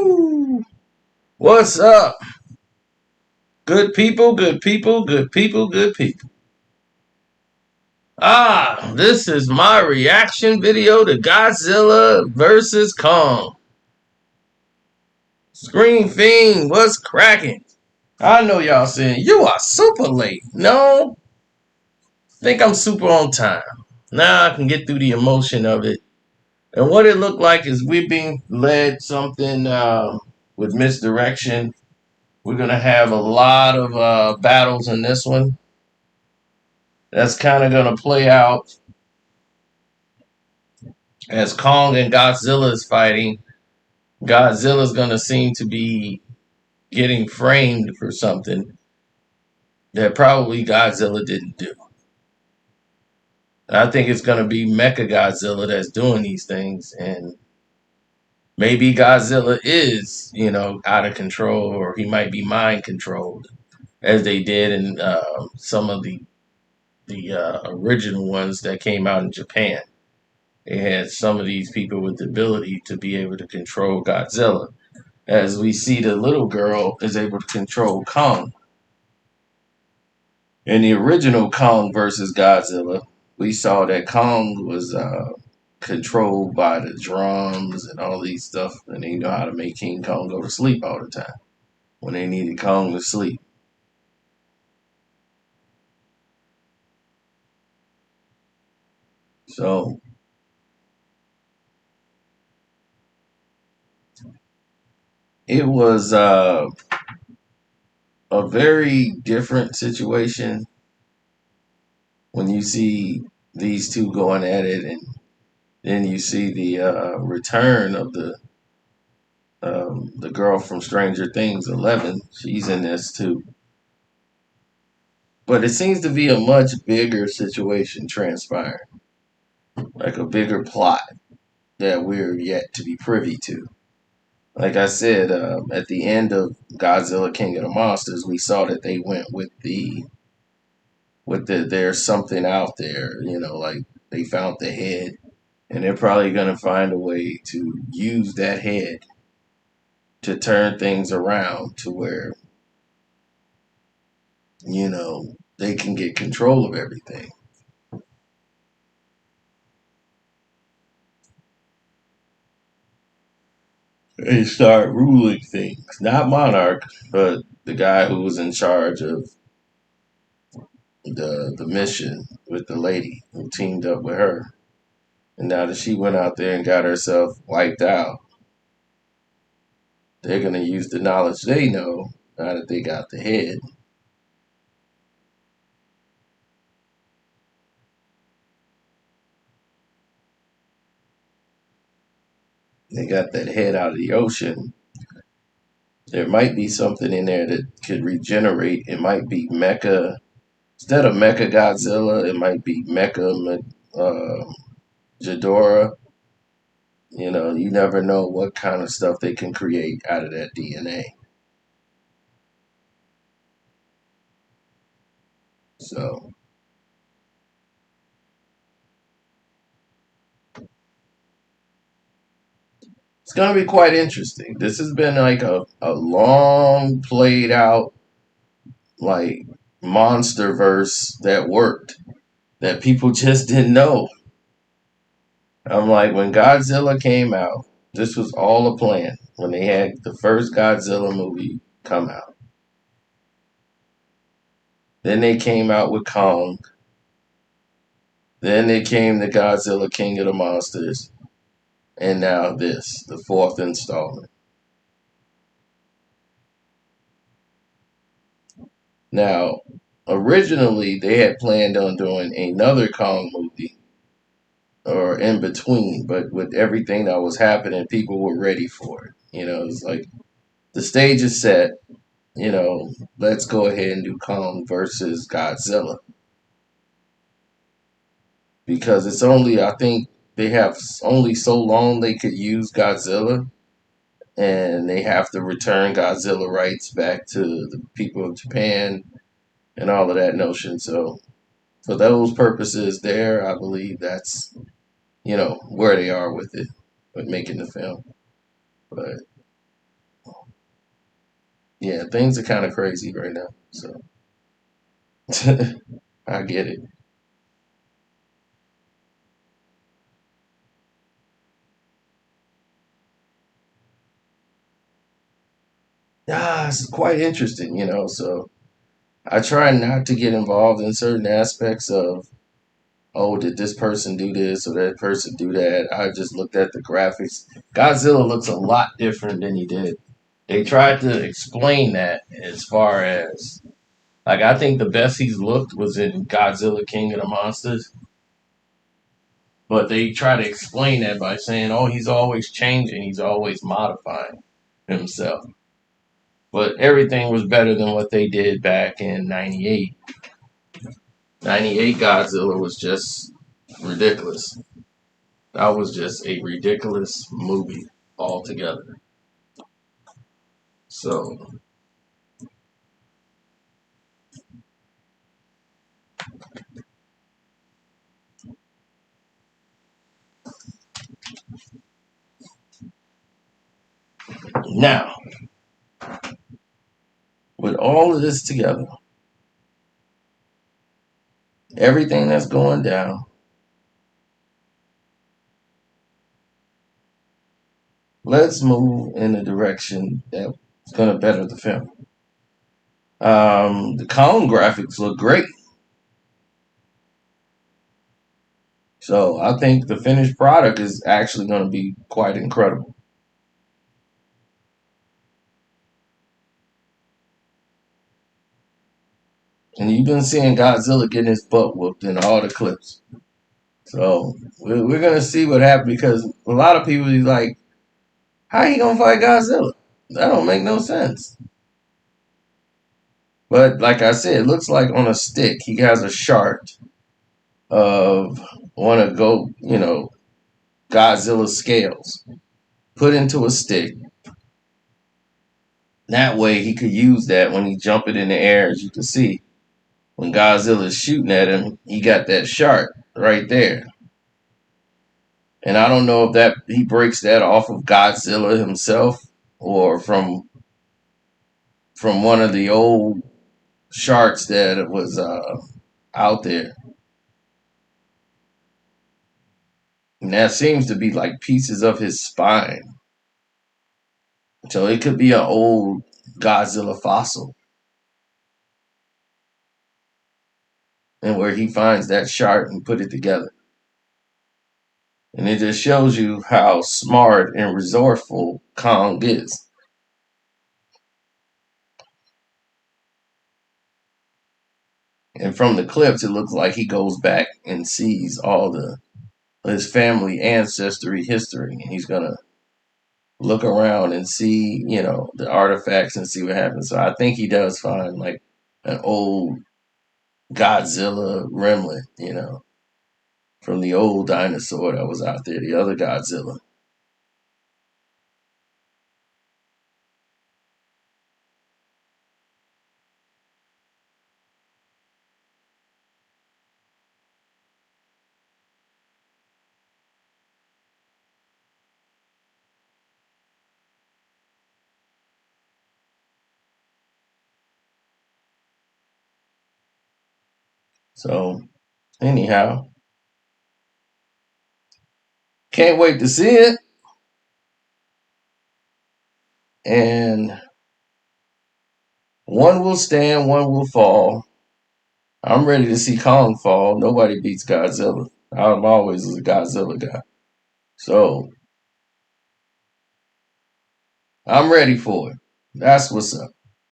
Woo! What's up? Good people, good people, good people, good people. This is my reaction video to Godzilla versus Kong. Screen Fiend, what's cracking? I know y'all saying, you are super late. No, I think I'm super on time. Now I can get through the emotion of it. And what it looked like is we're being led something with misdirection. We're going to have a lot of battles in this one. That's kind of going to play out as Kong and Godzilla is fighting. Godzilla's going to seem to be getting framed for something that probably Godzilla didn't do. I think it's going to be Mecha Godzilla that's doing these things, and maybe Godzilla is, out of control, or he might be mind controlled, as they did in some of the original ones that came out in Japan. They had some of these people with the ability to be able to control Godzilla. As we see, the little girl is able to control Kong. In the original Kong versus Godzilla, we saw that Kong was controlled by the drums and all these stuff, and they know how to make King Kong go to sleep all the time when they needed Kong to sleep. So it was a very different situation when you see these two going at it, and then you see the return of the girl from Stranger Things, 11. She's in this too, but it seems to be a much bigger situation transpiring, like a bigger plot that we're yet to be privy to. Like I said, at the end of Godzilla King of the Monsters, we saw that they went with the there's something out there, like they found the head, and they're probably going to find a way to use that head to turn things around to where, they can get control of everything. They start ruling things. Not Monarch, but the guy who was in charge of the mission with the lady who teamed up with her. And now that she went out there and got herself wiped out, they're going to use the knowledge they know now that they got the head. They got that head out of the ocean. There might be something in there that could regenerate. It might be Mecha. Instead of Mecha Godzilla, it might be Mecha Ghidorah. You never know what kind of stuff they can create out of that DNA. So it's going to be quite interesting. This has been like a long played out, like, monster verse that worked, that people just didn't know. I'm like, when Godzilla came out, this was all a plan. When they had the first Godzilla movie come out, then they came out with Kong. Then they came to Godzilla King of the Monsters. And now this, the fourth installment. Now, originally they had planned on doing another Kong movie or in between, but with everything that was happening, people were ready for it. It's like the stage is set, let's go ahead and do Kong versus Godzilla. Because it's only, I think they have only so long they could use Godzilla, and they have to return Godzilla rights back to the people of Japan and all of that notion. So for those purposes there, I believe that's, where they are with it, with making the film. But Yeah, things are kind of crazy right now. So I get it. It's quite interesting, So I try not to get involved in certain aspects of, oh, did this person do this or that person do that? I just looked at the graphics. Godzilla looks a lot different than he did. They tried to explain that as far as, like, I think the best he's looked was in Godzilla King of the Monsters. But they try to explain that by saying, oh, he's always changing, he's always modifying himself. But everything was better than what they did back in 98. 98 Godzilla was just ridiculous. That was just a ridiculous movie altogether. So now, with all of this together, everything that's going down, let's move in a direction that's going to better the film. The Kong graphics look great. So I think the finished product is actually going to be quite incredible. And you've been seeing Godzilla getting his butt whooped in all the clips. So we're going to see what happens because a lot of people be like, how he going to fight Godzilla? That don't make no sense. But like I said, it looks like on a stick, he has a shard of one of Godzilla's scales put into a stick. That way he could use that when he jump it in the air, as you can see. When Godzilla's shooting at him, he got that shark right there. And I don't know if that he breaks that off of Godzilla himself or from one of the old sharks that was out there. And that seems to be like pieces of his spine. So it could be an old Godzilla fossil. And where he finds that shark and put it together. And it just shows you how smart and resourceful Kong is. And from the clips, it looks like he goes back and sees all the his family ancestry history, and he's gonna look around and see, the artifacts and see what happens. So I think he does find like an old Godzilla remnant, from the old dinosaur that was out there, the other Godzilla. So anyhow, can't wait to see it. And one will stand, one will fall. I'm ready to see Kong fall. Nobody beats Godzilla. I'm always a Godzilla guy. So I'm ready for it. That's what's up.